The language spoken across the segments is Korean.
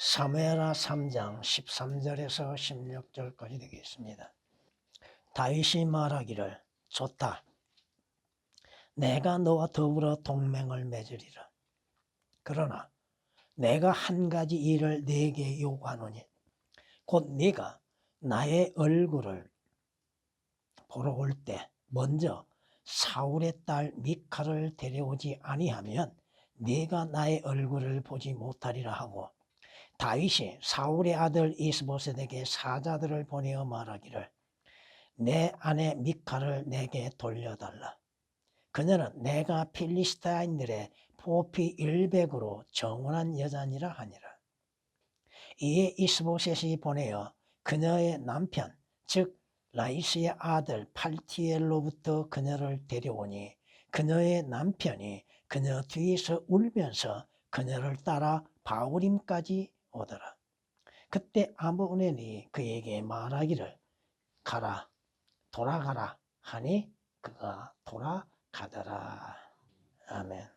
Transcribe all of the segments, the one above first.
사무엘하 3장 13절에서 16절까지 되겠습니다. 다윗이 말하기를 좋다. 내가 너와 더불어 동맹을 맺으리라. 그러나 내가 한 가지 일을 네게 요구하노니 곧 네가 나의 얼굴을 보러 올 때 먼저 사울의 딸 미칼을 데려오지 아니하면 네가 나의 얼굴을 보지 못하리라 하고, 다윗이 사울의 아들 이스보셋에게 사자들을 보내어 말하기를 내 아내 미칼을 내게 돌려달라. 그녀는 내가 필리스타인들의 포피 100으로 정원한 여자니라 하니라. 이에 이스보셋이 보내어 그녀의 남편 즉 라이스의 아들 팔티엘로부터 그녀를 데려오니 그녀의 남편이 그녀 뒤에서 울면서 그녀를 따라 바울임까지 오더라. 그때 아브넬이 그에게 말하기를 가라 돌아가라 하니 그가 돌아가더라. 아멘.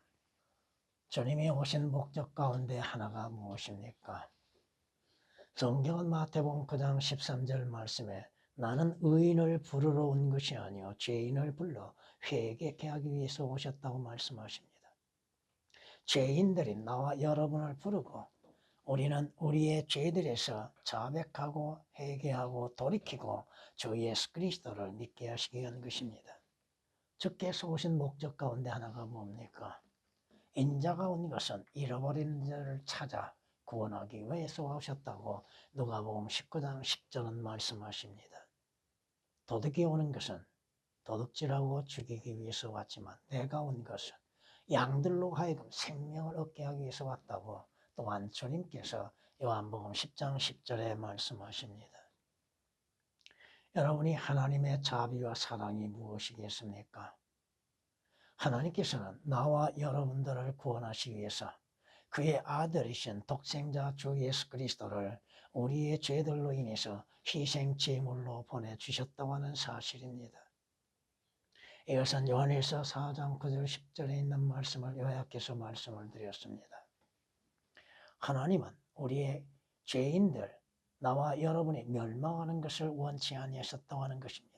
주님이 오신 목적 가운데 하나가 무엇입니까? 성경은 마태복음 9장 13절 말씀에 나는 의인을 부르러 온 것이 아니요 죄인을 불러 회개케 하기 위해서 오셨다고 말씀하십니다. 죄인들이 나와 여러분을 부르고 우리는 우리의 죄들에서 자백하고 회개하고 돌이키고 주 예수 그리스도를 믿게 하시기 위한 것입니다. 주께서 오신 목적 가운데 하나가 뭡니까? 인자가 온 것은 잃어버린 자를 찾아 구원하기 위해서 오셨다고 누가복음 19장 10절은 말씀하십니다. 도둑이 오는 것은 도둑질하고 죽이기 위해서 왔지만 내가 온 것은 양들로 하여금 생명을 얻게 하기 위해서 왔다고 또한 주님께서 요한복음 10장 10절에 말씀하십니다. 여러분이 하나님의 자비와 사랑이 무엇이겠습니까? 하나님께서는 나와 여러분들을 구원하시기 위해서 그의 아들이신 독생자 주 예수 그리스도를 우리의 죄들로 인해서 희생 제물로 보내주셨다고 하는 사실입니다. 이것은 요한일서 4장 9절 10절에 있는 말씀을 요약해서 말씀을 드렸습니다. 하나님은 우리의 죄인들, 나와 여러분이 멸망하는 것을 원치 아니하셨다고 하는 것입니다.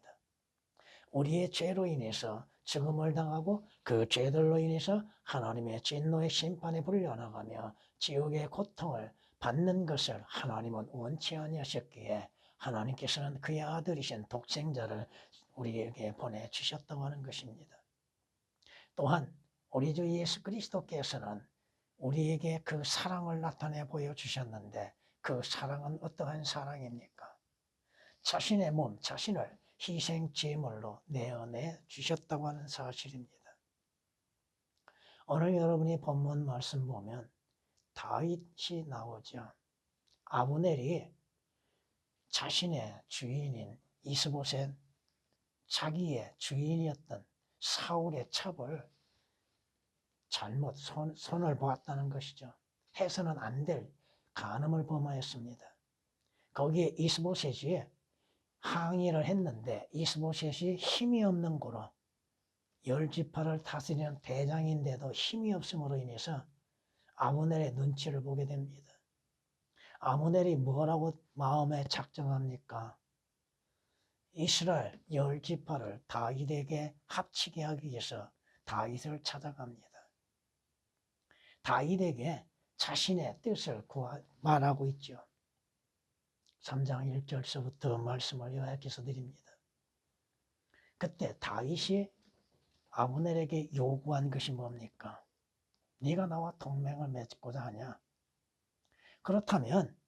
우리의 죄로 인해서 죽음을 당하고 그 죄들로 인해서 하나님의 진노의 심판에 불려나가며 지옥의 고통을 받는 것을 하나님은 원치 아니하셨기에 하나님께서는 그의 아들이신 독생자를 우리에게 보내주셨다고 하는 것입니다. 또한 우리 주 예수 그리스도께서는 우리에게 그 사랑을 나타내 보여주셨는데 그 사랑은 어떠한 사랑입니까? 자신의 몸, 자신을 희생 제물로 내어내 주셨다고 하는 사실입니다. 오늘 여러분이 본문 말씀 보면 다윗이 나오죠. 아브넬이 자신의 주인인 이스보셋, 자기의 주인이었던 사울의 첩을 잘못 손을 보았다는 것이죠. 해서는 안 될 간음을 범하였습니다. 거기에 이스보셋이 항의를 했는데 이스보셋이 힘이 없는 고로 10지파를 다스리는 대장인데도 힘이 없음으로 인해서 아브넬의 눈치를 보게 됩니다. 아브넬이 뭐라고 마음에 작정합니까? 이스라엘 10지파를 다윗에게 합치게 하기 위해서 다윗을 찾아갑니다. 다윗에게 자신의 뜻을 말하고 있죠. 3장 1절서부터 말씀을 요약해서 드립니다. 그때 다윗이 아브넬에게 요구한 것이 뭡니까? 네가 나와 동맹을 맺고자 하냐? 그렇다면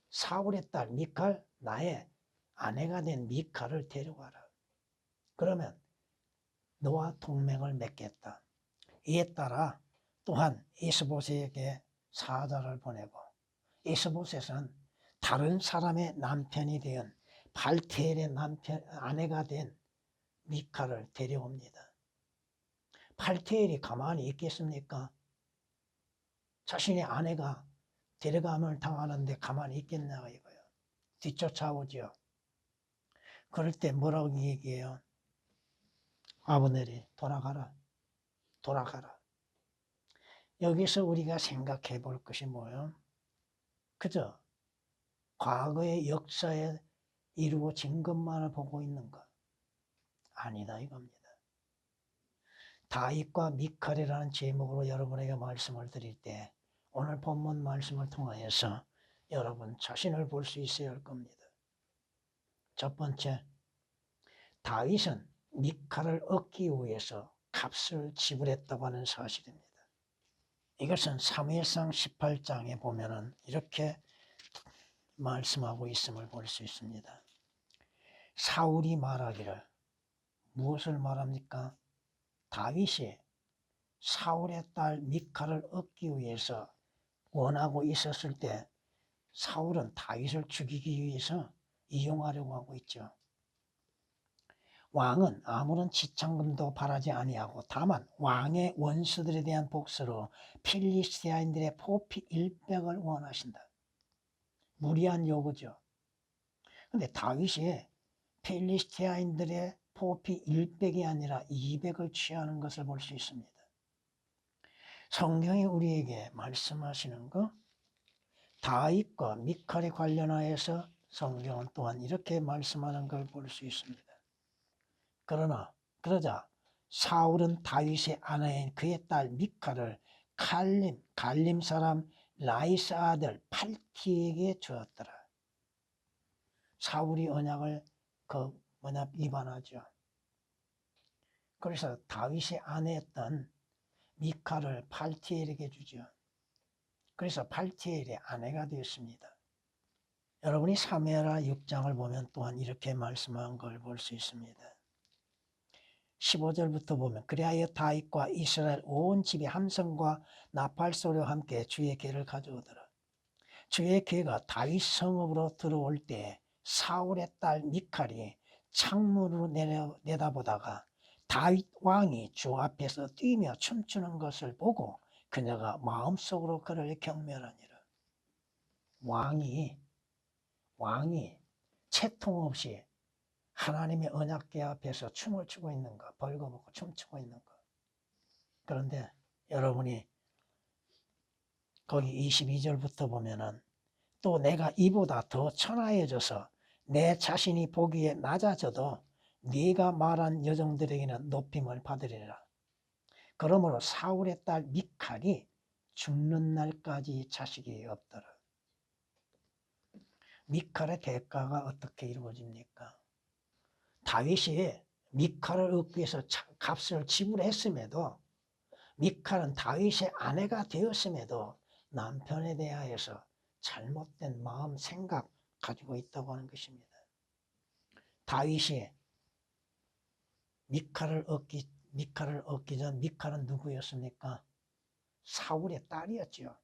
사울의 딸 미칼, 나의 아내가 된 미칼을 데려와라. 그러면 너와 동맹을 맺겠다. 이에 따라 또한 이스보셋에게 사자를 보내고 이스보셋은 다른 사람의 남편이 된 발티엘의 아내가 된 미칼을 데려옵니다. 팔티엘이 가만히 있겠습니까? 자신의 아내가 데려감을 당하는데 가만히 있겠냐 이거예요. 뒤쫓아오죠. 그럴 때 뭐라고 얘기해요? 아브넬이 돌아가라. 돌아가라. 여기서 우리가 생각해 볼 것이 뭐예요? 그저 과거의 역사에 이루어진 것만을 보고 있는 것. 아니다 이겁니다. 다윗과 미칼이라는 제목으로 여러분에게 말씀을 드릴 때 오늘 본문 말씀을 통하여서 여러분 자신을 볼 수 있어야 할 겁니다. 첫 번째, 다윗은 미칼을 얻기 위해서 값을 지불했다고 하는 사실입니다. 이것은 사무엘상 18장에 보면은 이렇게 말씀하고 있음을 볼 수 있습니다. 사울이 말하기를, 무엇을 말합니까? 다윗이 사울의 딸 미칼을 얻기 위해서 원하고 있었을 때 사울은 다윗을 죽이기 위해서 이용하려고 하고 있죠. 왕은 아무런 지참금도 바라지 아니하고 다만 왕의 원수들에 대한 복수로 필리스티아인들의 포피 100을 원하신다. 무리한 요구죠. 그런데 다윗이 필리스티아인들의 포피 100이 아니라 200을 취하는 것을 볼 수 있습니다. 성경이 우리에게 말씀하시는 것, 다윗과 미칼에 관련하여서 성경은 또한 이렇게 말씀하는 걸 볼 수 있습니다. 그러자 사울은 다윗의 아내인 그의 딸 미칼을 갈림 사람 라이스 아들 팔티에게 주었더라. 사울이 언약을 위반하죠. 그래서 다윗의 아내였던 미칼을 팔티엘에게 주죠. 그래서 팔티엘의 아내가 되었습니다. 여러분이 사무엘하 6장을 보면 또한 이렇게 말씀한 걸 볼 수 있습니다. 15절부터 보면 그리하여 다윗과 이스라엘 온 집이 함성과 나팔 소리와 함께 주의 궤를 가져오더라. 주의 궤가 다윗 성읍으로 들어올 때 사울의 딸 미칼이 창문으로 내다보다가 다윗 왕이 주 앞에서 뛰며 춤추는 것을 보고 그녀가 마음속으로 그를 경멸하니라. 왕이 채통 없이 하나님의 언약궤 앞에서 춤을 추고 있는 것, 벌거벗고 춤추고 있는 것. 그런데 여러분이 거기 22절부터 보면은 또 내가 이보다 더 천하여져서 내 자신이 보기에 낮아져도 네가 말한 여종들에게는 높임을 받으리라. 그러므로 사울의 딸 미칼이 죽는 날까지 자식이 없더라. 미칼의 대가가 어떻게 이루어집니까? 다윗이 미칼을 얻기 위해서 값을 지불했음에도 미칼은 다윗의 아내가 되었음에도 남편에 대하여서 잘못된 마음, 생각 가지고 있다고 하는 것입니다. 다윗이 미칼을 얻기 전 미칼은 누구였습니까? 사울의 딸이었죠.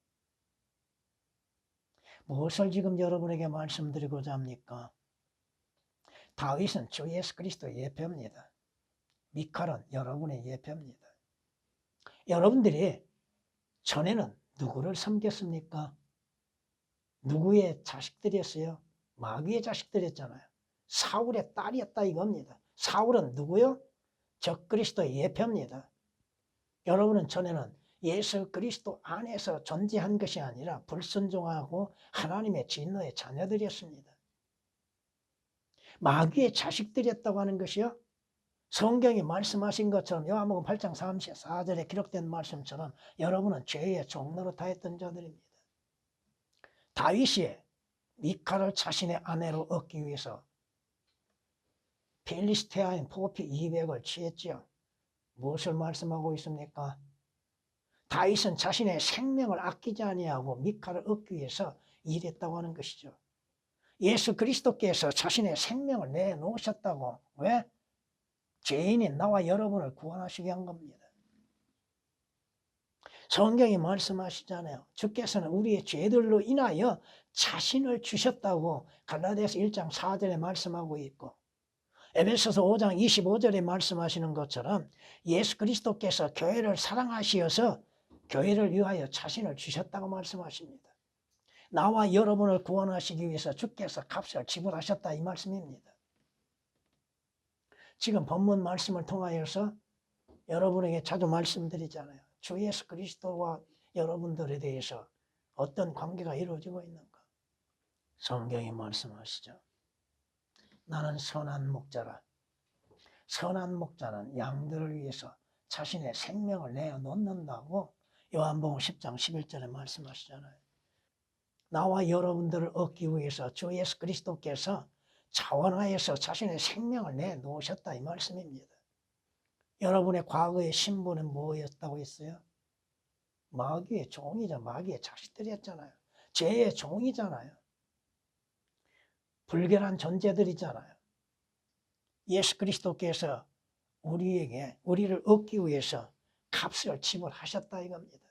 무엇을 지금 여러분에게 말씀드리고자 합니까? 다윗은 주 예수 그리스도의 예표입니다. 미칼은 여러분의 예표입니다. 여러분들이 전에는 누구를 섬겼습니까? 누구의 자식들이었어요? 마귀의 자식들이었잖아요. 사울의 딸이었다 이겁니다. 사울은 누구요? 적그리스도의 예표입니다. 여러분은 전에는 예수 그리스도 안에서 존재한 것이 아니라 불순종하고 하나님의 진노의 자녀들이었습니다. 마귀의 자식들이었다고 하는 것이요. 성경이 말씀하신 것처럼 요한복음 8장 34절에 기록된 말씀처럼 여러분은 죄의 종로로 다했던 자들입니다. 다윗이 미칼을 자신의 아내로 얻기 위해서 필리스테아인 포피 200을 취했지요. 무엇을 말씀하고 있습니까? 다윗은 자신의 생명을 아끼지 아니하고 미칼을 얻기 위해서 일했다고 하는 것이죠. 예수 그리스도께서 자신의 생명을 내놓으셨다고. 왜? 죄인인 나와 여러분을 구원하시게 한 겁니다. 성경이 말씀하시잖아요. 주께서는 우리의 죄들로 인하여 자신을 주셨다고 갈라디아서 1장 4절에 말씀하고 있고 에베소서 5장 25절에 말씀하시는 것처럼 예수 그리스도께서 교회를 사랑하시어서 교회를 위하여 자신을 주셨다고 말씀하십니다. 나와 여러분을 구원하시기 위해서 주께서 값을 지불하셨다 이 말씀입니다. 지금 본문 말씀을 통하여서 여러분에게 자주 말씀드리잖아요. 주 예수 그리스도와 여러분들에 대해서 어떤 관계가 이루어지고 있는가. 성경이 말씀하시죠. 나는 선한 목자라. 선한 목자는 양들을 위해서 자신의 생명을 내어놓는다고 요한복음 10장 11절에 말씀하시잖아요. 나와 여러분들을 얻기 위해서 주 예수 그리스도께서 자원하여서 자신의 생명을 내놓으셨다 이 말씀입니다. 여러분의 과거의 신분은 뭐였다고 했어요? 마귀의 종이자 마귀의 자식들이었잖아요. 죄의 종이잖아요. 불결한 존재들이잖아요. 예수 그리스도께서 우리를 얻기 위해서 값을 지불하셨다 이겁니다.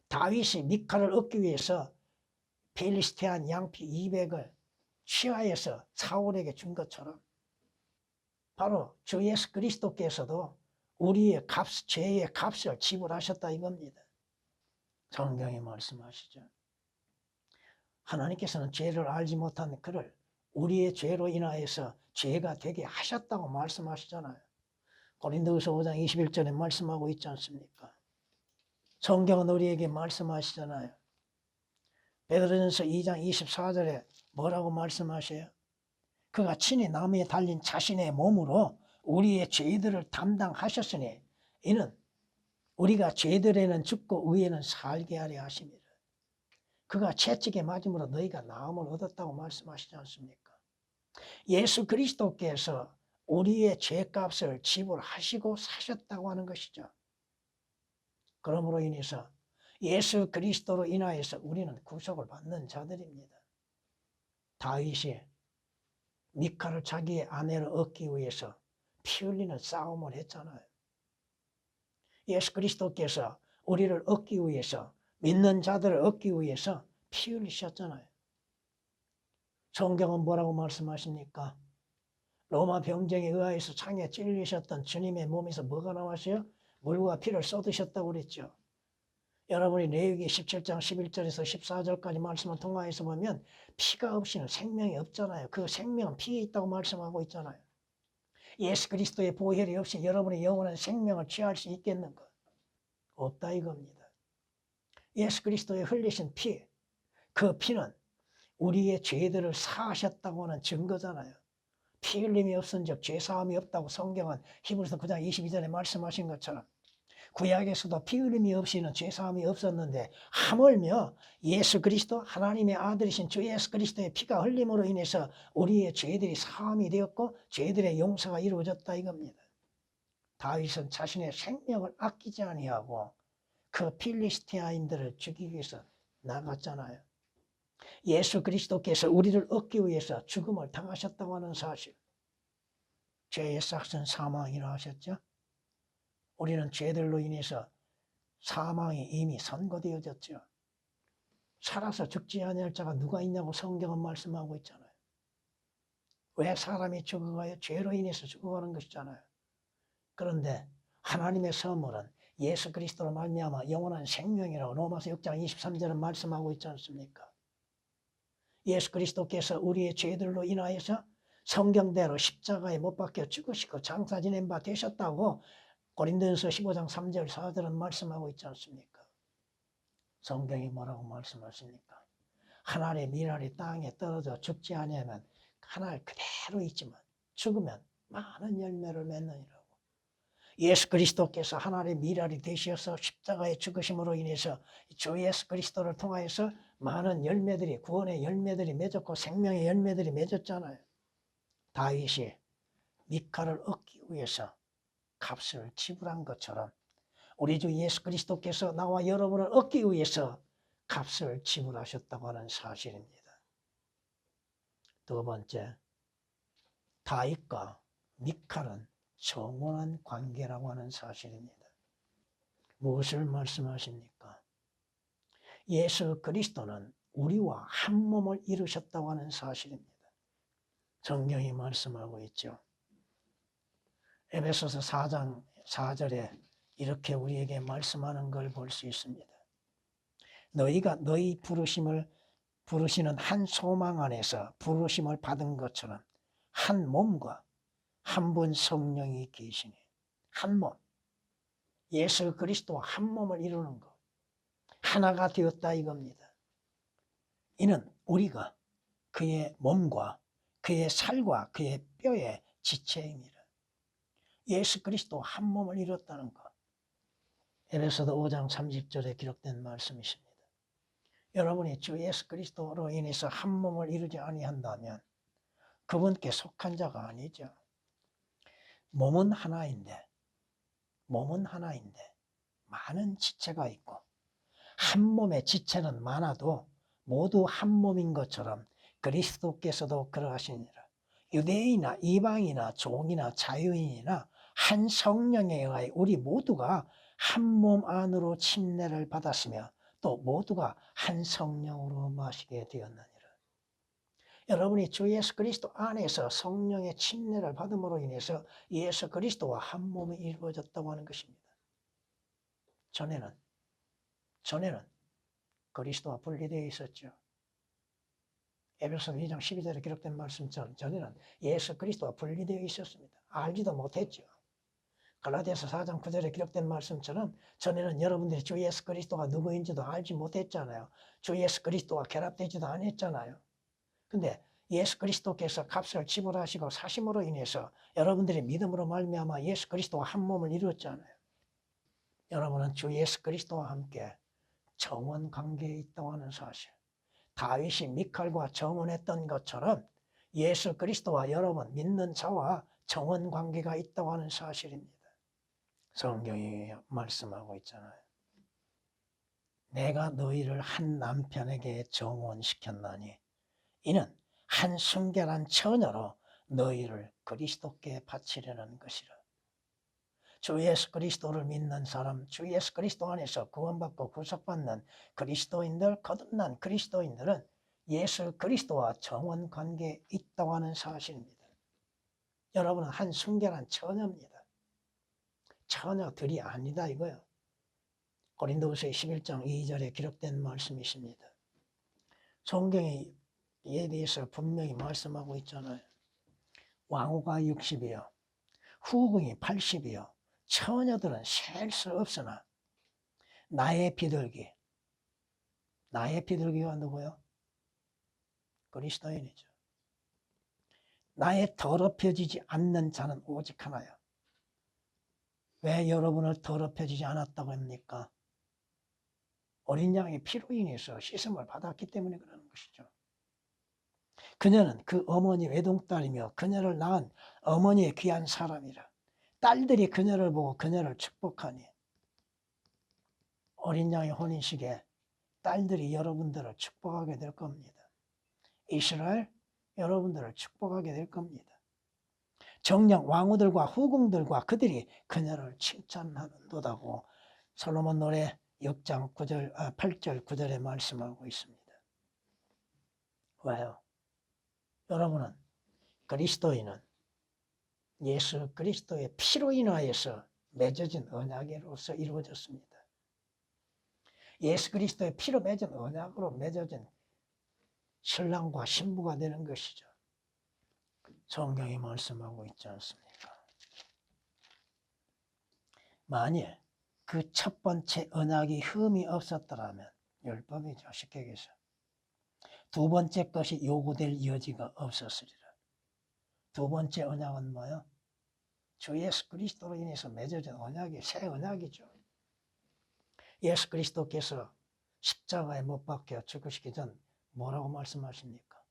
다윗이 미카를 얻기 위해서 필리스테안 양피 200을 취하여서 사울에게 준 것처럼 바로 주 예수 그리스도께서도 우리의 죄의 값을 지불하셨다 이겁니다. 성경이 말씀하시죠. 하나님께서는 죄를 알지 못한 그를 우리의 죄로 인하여서 죄가 되게 하셨다고 말씀하시잖아요. 고린도후서 5장 21절에 말씀하고 있지 않습니까? 성경은 우리에게 말씀하시잖아요. 베드로전서 2장 24절에 뭐라고 말씀하셔요? 그가 친히 나무에 달린 자신의 몸으로 우리의 죄들을 담당하셨으니 이는 우리가 죄들에는 죽고 의에는 살게 하려 하심이라. 그가 채찍에 맞음으로 너희가 나음을 얻었다고 말씀하시지 않습니까? 예수 그리스도께서 우리의 죄값을 지불하시고 사셨다고 하는 것이죠. 그러므로 인해서 예수 그리스도로 인하여서 우리는 구속을 받는 자들입니다. 다윗이 미카를 자기의 아내를 얻기 위해서 피 흘리는 싸움을 했잖아요. 예수 그리스도께서 우리를 얻기 위해서 믿는 자들을 얻기 위해서 피 흘리셨잖아요. 성경은 뭐라고 말씀하십니까? 로마 병정에 의하여서 창에 찔리셨던 주님의 몸에서 뭐가 나왔어요? 물과 피를 쏟으셨다고 그랬죠. 여러분이 레위기 17장 11절에서 14절까지 말씀을 통하여서 보면 피가 없이는 생명이 없잖아요. 그 생명은 피에 있다고 말씀하고 있잖아요. 예수 그리스도의 보혈이 없이 여러분의 영원한 생명을 취할 수 있겠는가? 없다 이겁니다. 예수 그리스도의 흘리신 피, 그 피는 우리의 죄들을 사하셨다고 하는 증거잖아요. 피 흘림이 없은 즉 죄사함이 없다고 성경은 히브리서 9장 22절에 말씀하신 것처럼 구약에서도 피 흘림이 없이는 죄사함이 없었는데 하물며 예수 그리스도 하나님의 아들이신 주 예수 그리스도의 피가 흘림으로 인해서 우리의 죄들이 사함이 되었고 죄들의 용서가 이루어졌다 이겁니다. 다윗은 자신의 생명을 아끼지 아니하고 그 필리스티아인들을 죽이기 위해서 나갔잖아요. 예수 그리스도께서 우리를 얻기 위해서 죽음을 당하셨다고 하는 사실. 죄의 삭은 사망이라 하셨죠. 우리는 죄들로 인해서 사망이 이미 선고되어졌죠. 살아서 죽지 아니할 자가 누가 있냐고 성경은 말씀하고 있잖아요. 왜 사람이 죽어가요? 죄로 인해서 죽어가는 것이잖아요. 그런데 하나님의 선물은 예수 그리스도로 말미암아 영원한 생명이라고 로마서 6장 23절은 말씀하고 있지 않습니까? 예수 그리스도께서 우리의 죄들로 인하여서 성경대로 십자가에 못 박혀 죽으시고 장사 지낸 바 되셨다고 고린도전서 15장 3절 4절은 말씀하고 있지 않습니까? 성경이 뭐라고 말씀하십니까? 하늘의 밀알이 땅에 떨어져 죽지 아니하면 하늘 그대로 있지만 죽으면 많은 열매를 맺느니라고. 예수 그리스도께서 하늘의 밀알이 되셔서 십자가에 죽으심으로 인해서 주 예수 그리스도를 통하여서 많은 열매들이 구원의 열매들이 맺었고 생명의 열매들이 맺었잖아요. 다윗이 미카를 얻기 위해서 값을 지불한 것처럼 우리 주 예수 그리스도께서 나와 여러분을 얻기 위해서 값을 지불하셨다고 하는 사실입니다. 두 번째, 다윗과 미칼은 정원한 관계라고 하는 사실입니다. 무엇을 말씀하십니까? 예수 그리스도는 우리와 한 몸을 이루셨다고 하는 사실입니다. 성경이 말씀하고 있죠. 에베소서 4장 4절에 이렇게 우리에게 말씀하는 걸 볼 수 있습니다. 너희가 너희 부르시는 한 소망 안에서 부르심을 받은 것처럼 한 몸과 한 분 성령이 계시니 한 몸, 예수 그리스도와 한 몸을 이루는 것, 하나가 되었다 이겁니다. 이는 우리가 그의 몸과 그의 살과 그의 뼈의 지체입니다. 예수 그리스도 한 몸을 이뤘다는 것. 에베소서 5장 30절에 기록된 말씀이십니다. 여러분이 주 예수 그리스도로 인해서 한 몸을 이루지 아니한다면 그분께 속한 자가 아니죠. 몸은 하나인데 많은 지체가 있고 한 몸의 지체는 많아도 모두 한 몸인 것처럼 그리스도께서도 그러하시니라. 유대인이나 이방이나 종이나 자유인이나 한 성령에 의하여 우리 모두가 한 몸 안으로 침례를 받았으며 또 모두가 한 성령으로 마시게 되었느니라. 여러분이 주 예수 그리스도 안에서 성령의 침례를 받음으로 인해서 예수 그리스도와 한 몸이 이루어졌다고 하는 것입니다. 전에는 그리스도와 분리되어 있었죠. 에베소서 2장 12절에 기록된 말씀처럼 전에는 예수 그리스도와 분리되어 있었습니다. 알지도 못했죠. 갈라디아서 4장 9절에 기록된 말씀처럼 전에는 여러분들이 주 예수 그리스도가 누구인지도 알지 못했잖아요. 주 예수 그리스도와 결합되지도 않았잖아요. 근데 예수 그리스도께서 값을 지불하시고 사심으로 인해서 여러분들이 믿음으로 말미암아 예수 그리스도와 한 몸을 이루었잖아요. 여러분은 주 예수 그리스도와 함께 정원 관계에 있다고 하는 사실. 다윗이 미칼과 정원했던 것처럼 예수 그리스도와 여러분 믿는 자와 정원 관계가 있다고 하는 사실입니다. 성경이 말씀하고 있잖아요. 내가 너희를 한 남편에게 정원시켰나니 이는 한 순결한 처녀로 너희를 그리스도께 바치려는 것이라. 주 예수 그리스도를 믿는 사람, 주 예수 그리스도 안에서 구원받고 구속받는 그리스도인들, 거듭난 그리스도인들은 예수 그리스도와 정원 관계에 있다고 하는 사실입니다. 여러분은 한 순결한 처녀입니다. 처녀들이 아니다 이거요. 고린도후서 11장 2절에 기록된 말씀이십니다. 성경이 이에 대해서 분명히 말씀하고 있잖아요. 왕후가 60이요. 후궁이 80이요. 처녀들은 셀 수 없으나 나의 비둘기가 누구요? 그리스도인이죠. 나의 더럽혀지지 않는 자는 오직 하나요. 왜 여러분을 더럽혀지지 않았다고 합니까? 어린 양의 피로 인해서 씻음을 받았기 때문에 그러는 것이죠. 그녀는 그 어머니 외동딸이며 그녀를 낳은 어머니의 귀한 사람이라. 딸들이 그녀를 보고 그녀를 축복하니 어린 양의 혼인식에 딸들이 여러분들을 축복하게 될 겁니다. 이스라엘 여러분들을 축복하게 될 겁니다. 정녕 왕후들과 후궁들과 그들이 그녀를 칭찬하는도다고 솔로몬 노래 6장 8절 9절에 말씀하고 있습니다. 왜요? 여러분은 그리스도인은 예수 그리스도의 피로 인하여서 맺어진 언약으로서 이루어졌습니다. 예수 그리스도의 피로 맺은 언약으로 맺어진 신랑과 신부가 되는 것이죠. 성경이 말씀하고 있지 않습니까? 만일 그 첫 번째 언약이 흠이 없었더라면 율법이죠. 쉽게 얘기해서 두 번째 것이 요구될 여지가 없었으리라. 두 번째 언약은 뭐요? 주 예수 그리스도로 인해서 맺어진 언약이 새 언약이죠. 예수 그리스도께서 십자가에 못 박혀 죽으시기 전 뭐라고 말씀하십니까?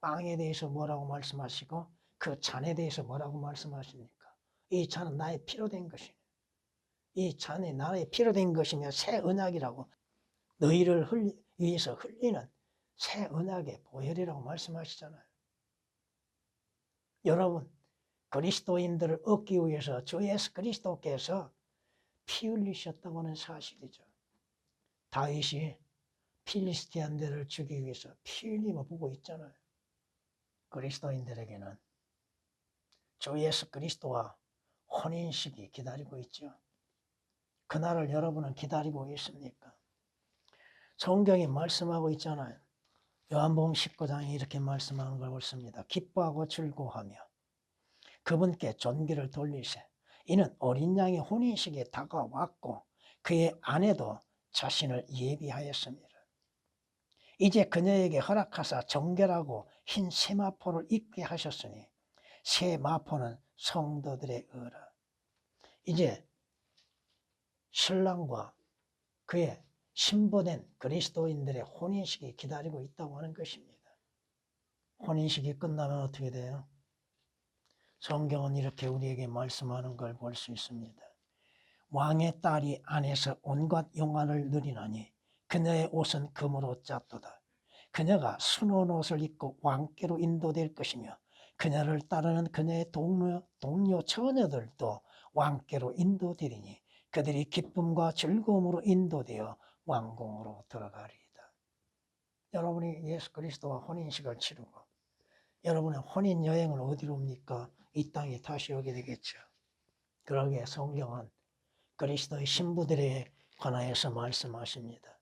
빵에 대해서 뭐라고 말씀하시고 그 잔에 대해서 뭐라고 말씀하십니까? 이 잔은 나의 피로 된 것이니 이 잔이 나의 피로 된 것이며 새 언약이라고 너희를 위해서 흘리는 새 언약의 보혈이라고 말씀하시잖아요. 여러분 그리스도인들을 얻기 위해서 주 예수 그리스도께서 피 흘리셨다고 하는 사실이죠. 다윗이 필리스티안들을 죽이기 위해서 피 흘림을 보고 있잖아요. 그리스도인들에게는 주 예수 그리스도와 혼인식이 기다리고 있죠. 그날을 여러분은 기다리고 있습니까? 성경이 말씀하고 있잖아요. 요한복음 19장에 이렇게 말씀하는 걸 보십니다. 기뻐하고 즐거워하며 그분께 존귀를 돌리세. 이는 어린 양의 혼인식에 다가왔고 그의 아내도 자신을 예비하였습니다. 이제 그녀에게 허락하사 정결하고 흰 세마포를 입게 하셨으니 세마포는 성도들의 의라. 이제 신랑과 그의 신부된 그리스도인들의 혼인식이 기다리고 있다고 하는 것입니다. 혼인식이 끝나면 어떻게 돼요? 성경은 이렇게 우리에게 말씀하는 걸 볼 수 있습니다. 왕의 딸이 안에서 온갖 영화를 누리나니 그녀의 옷은 금으로 짰도다. 그녀가 순한 옷을 입고 왕께로 인도될 것이며 그녀를 따르는 그녀의 동료 처녀들도 왕께로 인도되리니 그들이 기쁨과 즐거움으로 인도되어 왕궁으로 들어가리이다. 여러분이 예수 그리스도와 혼인식을 치르고 여러분의 혼인 여행을 어디로 옵니까? 이 땅에 다시 오게 되겠죠. 그러기에 성경은 그리스도의 신부들에 관하여서 말씀하십니다.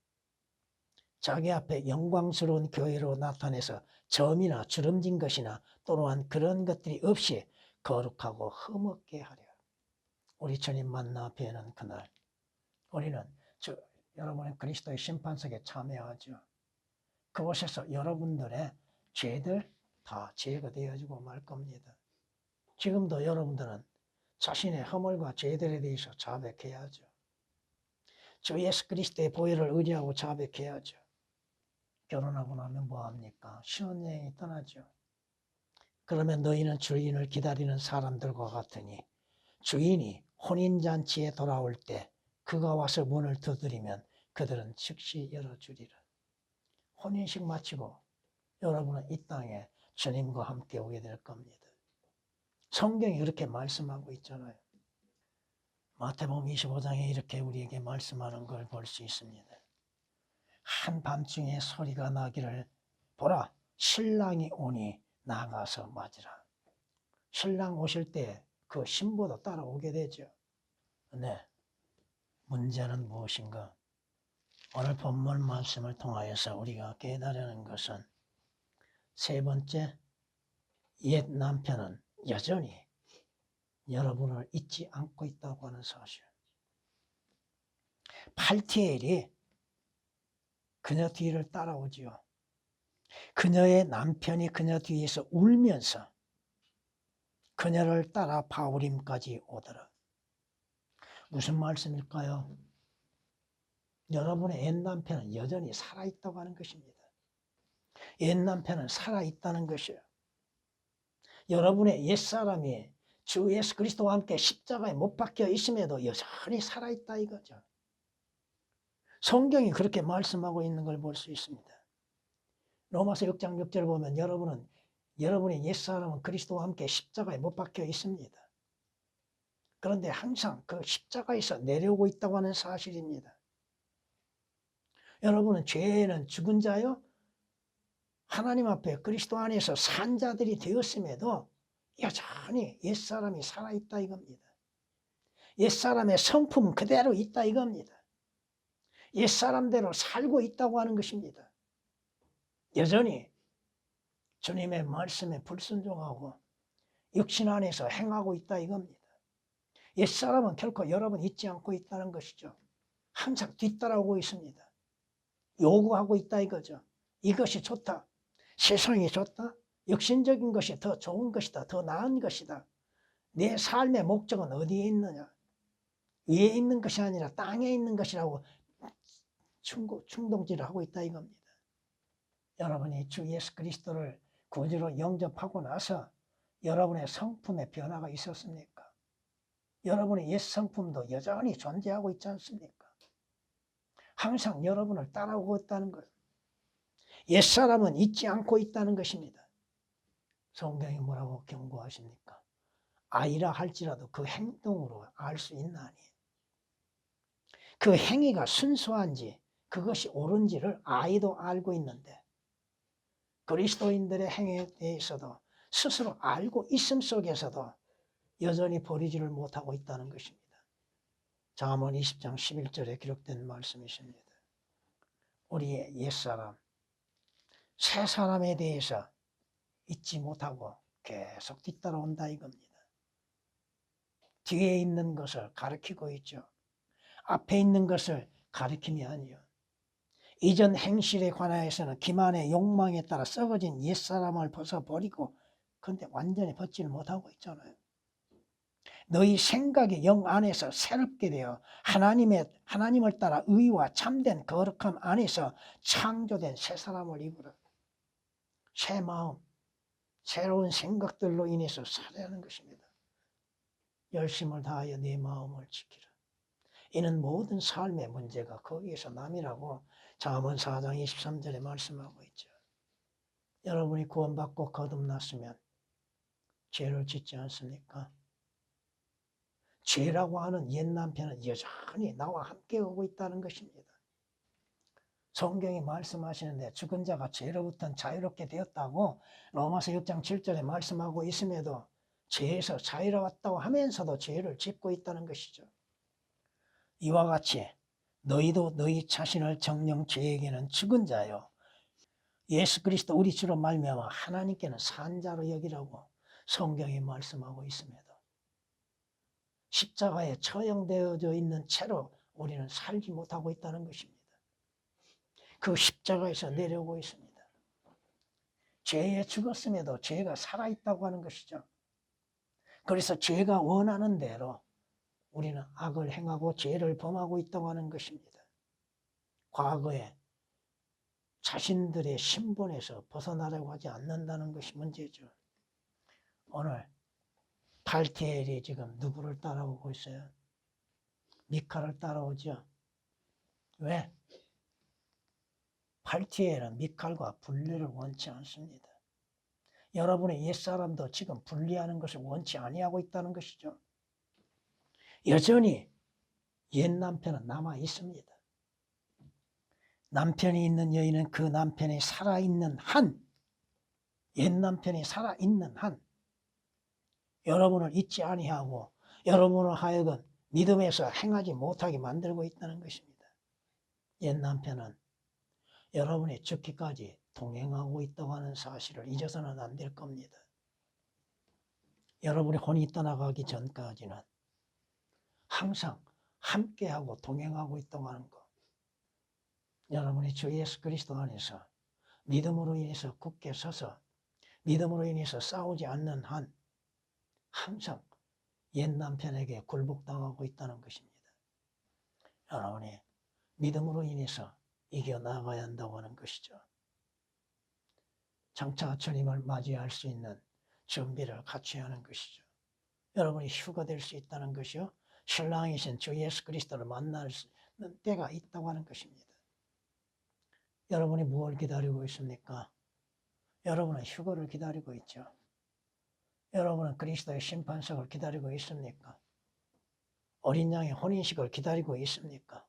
자기 앞에 영광스러운 교회로 나타내서 점이나 주름진 것이나 또한 그런 것들이 없이 거룩하고 흠없게 하려. 우리 주님 만나 뵈는 그날 우리는 여러분의 그리스도의 심판석에 참여하죠. 그곳에서 여러분들의 죄들 다 제거되어지고 말 겁니다. 지금도 여러분들은 자신의 허물과 죄들에 대해서 자백해야죠. 주 예수 그리스도의 보혈을 의지하고 자백해야죠. 결혼하고 나면 뭐합니까? 신혼여행이 떠나죠. 그러면 너희는 주인을 기다리는 사람들과 같으니 주인이 혼인잔치에 돌아올 때 그가 와서 문을 두드리면 그들은 즉시 열어주리라. 혼인식 마치고 여러분은 이 땅에 주님과 함께 오게 될 겁니다. 성경이 그렇게 말씀하고 있잖아요. 마태복음 25장에 이렇게 우리에게 말씀하는 걸 볼 수 있습니다. 한밤중에 소리가 나기를 보라 신랑이 오니 나가서 맞으라. 신랑 오실 때 그 신부도 따라오게 되죠. 네, 문제는 무엇인가? 오늘 본문 말씀을 통하여서 우리가 깨달는 것은 세 번째, 옛 남편은 여전히 여러분을 잊지 않고 있다고 하는 사실. 팔티엘이 그녀 뒤를 따라오지요. 그녀의 남편이 그녀 뒤에서 울면서 그녀를 따라 바울임까지 오더라. 무슨 말씀일까요? 여러분의 옛 남편은 여전히 살아있다고 하는 것입니다. 옛 남편은 살아있다는 것이에요. 여러분의 옛사람이 주 예수 그리스도와 함께 십자가에 못 박혀 있음에도 여전히 살아있다 이거죠. 성경이 그렇게 말씀하고 있는 걸 볼 수 있습니다. 로마서 6장 6절 보면 여러분의 옛사람은 그리스도와 함께 십자가에 못 박혀 있습니다. 그런데 항상 그 십자가에서 내려오고 있다고 하는 사실입니다. 여러분은 죄에는 죽은 자요 하나님 앞에 그리스도 안에서 산 자들이 되었음에도 여전히 옛사람이 살아있다 이겁니다. 옛사람의 성품 그대로 있다 이겁니다. 옛사람대로 살고 있다고 하는 것입니다. 여전히 주님의 말씀에 불순종하고 육신 안에서 행하고 있다 이겁니다. 옛사람은 결코 여러분 잊지 않고 있다는 것이죠. 항상 뒤따라오고 있습니다. 요구하고 있다 이거죠. 이것이 좋다. 세상이 좋다. 육신적인 것이 더 좋은 것이다. 더 나은 것이다. 내 삶의 목적은 어디에 있느냐. 위에 있는 것이 아니라 땅에 있는 것이라고 충동질을 하고 있다 이겁니다. 여러분이 주 예수 그리스도를 구주로 영접하고 나서 여러분의 성품의 변화가 있었습니까? 여러분의 옛 성품도 여전히 존재하고 있지 않습니까? 항상 여러분을 따라오고 있다는 것. 옛사람은 잊지 않고 있다는 것입니다. 성경이 뭐라고 경고하십니까? 아이라 할지라도 그 행동으로 알 수 있나니. 그 행위가 순수한지 그것이 옳은지를 아이도 알고 있는데 그리스도인들의 행위에 대해서도 스스로 알고 있음 속에서도 여전히 버리지를 못하고 있다는 것입니다. 잠언 20장 11절에 기록된 말씀이십니다. 우리의 옛사람, 새 사람에 대해서 잊지 못하고 계속 뒤따라온다 이겁니다. 뒤에 있는 것을 가리키고 있죠. 앞에 있는 것을 가리킴이 아니요. 이전 행실에 관하여서는 기만의 욕망에 따라 썩어진 옛사람을 벗어버리고, 그런데 완전히 벗지를 못하고 있잖아요. 너희 생각이 영 안에서 새롭게 되어 하나님을 따라 의와 참된 거룩함 안에서 창조된 새 사람을 입으라. 새 마음, 새로운 생각들로 인해서 살아야 하는 것입니다. 열심을 다하여 네 마음을 지키라. 이는 모든 삶의 문제가 거기에서 남이라고 잠언 4장 23절에 말씀하고 있죠. 여러분이 구원받고 거듭났으면 죄를 짓지 않습니까? 죄라고 하는 옛 남편은 여전히 나와 함께 오고 있다는 것입니다. 성경이 말씀하시는데 죽은 자가 죄로부터 자유롭게 되었다고 로마서 6장 7절에 말씀하고 있음에도 죄에서 자유로웠다고 하면서도 죄를 짓고 있다는 것이죠. 이와 같이 너희도 너희 자신을 정녕 죄에게는 죽은 자요 예수 그리스도 우리 주로 말미암아 하나님께는 산 자로 여기라고 성경이 말씀하고 있습니다. 십자가에 처형되어져 있는 채로 우리는 살지 못하고 있다는 것입니다. 그 십자가에서 내려오고 있습니다. 죄에 죽었음에도 죄가 살아있다고 하는 것이죠. 그래서 죄가 원하는 대로 우리는 악을 행하고 죄를 범하고 있다고 하는 것입니다. 과거에 자신들의 신분에서 벗어나려고 하지 않는다는 것이 문제죠. 오늘 팔티엘이 지금 누구를 따라오고 있어요? 미카를 따라오죠. 왜? 팔티엘은 미칼과 분리를 원치 않습니다. 여러분의 옛사람도 지금 분리하는 것을 원치 아니하고 있다는 것이죠. 여전히 옛 남편은 남아 있습니다. 남편이 있는 여인은 그 남편이 살아있는 한, 옛 남편이 살아있는 한, 여러분을 잊지 아니하고 여러분을 하여금 믿음에서 행하지 못하게 만들고 있다는 것입니다. 옛 남편은 여러분이 죽기까지 동행하고 있다고 하는 사실을 잊어서는 안 될 겁니다. 여러분이 혼이 떠나가기 전까지는 항상 함께하고 동행하고 있다고 하는 것. 여러분이 주 예수 그리스도 안에서 믿음으로 인해서 굳게 서서 믿음으로 인해서 싸우지 않는 한 항상 옛 남편에게 굴복당하고 있다는 것입니다. 여러분이 믿음으로 인해서 이겨나가야 한다고 하는 것이죠. 장차 주님을 맞이할 수 있는 준비를 갖춰야 하는 것이죠. 여러분이 휴가될 수 있다는 것이요. 신랑이신 주 예수 그리스도를 만날 수 있는 때가 있다고 하는 것입니다. 여러분이 무엇을 기다리고 있습니까? 여러분은 휴거를 기다리고 있죠. 여러분은 그리스도의 심판석을 기다리고 있습니까? 어린 양의 혼인식을 기다리고 있습니까?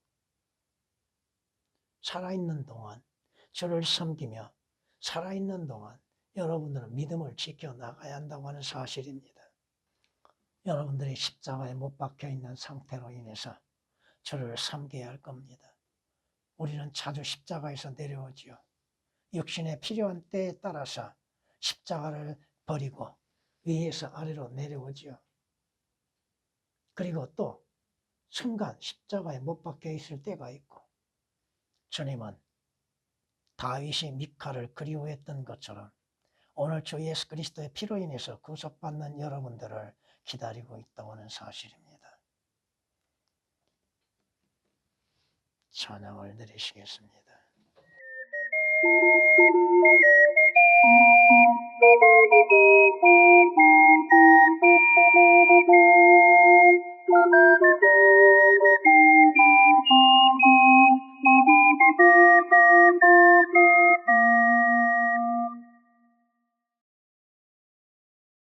살아있는 동안 주를 섬기며 살아있는 동안 여러분들은 믿음을 지켜나가야 한다고 하는 사실입니다. 여러분들이 십자가에 못 박혀있는 상태로 인해서 주를 섬겨야 할 겁니다. 우리는 자주 십자가에서 내려오지요. 육신의 필요한 때에 따라서 십자가를 버리고 위에서 아래로 내려오지요. 그리고 또 순간 십자가에 못 박혀 있을 때가 있고, 주님은 다윗이 미카를 그리워했던 것처럼 오늘 주 예수 그리스도의 피로 인해서 구속받는 여러분들을 기다리고 있다고 하는 사실입니다. 찬양을 드리시겠습니다.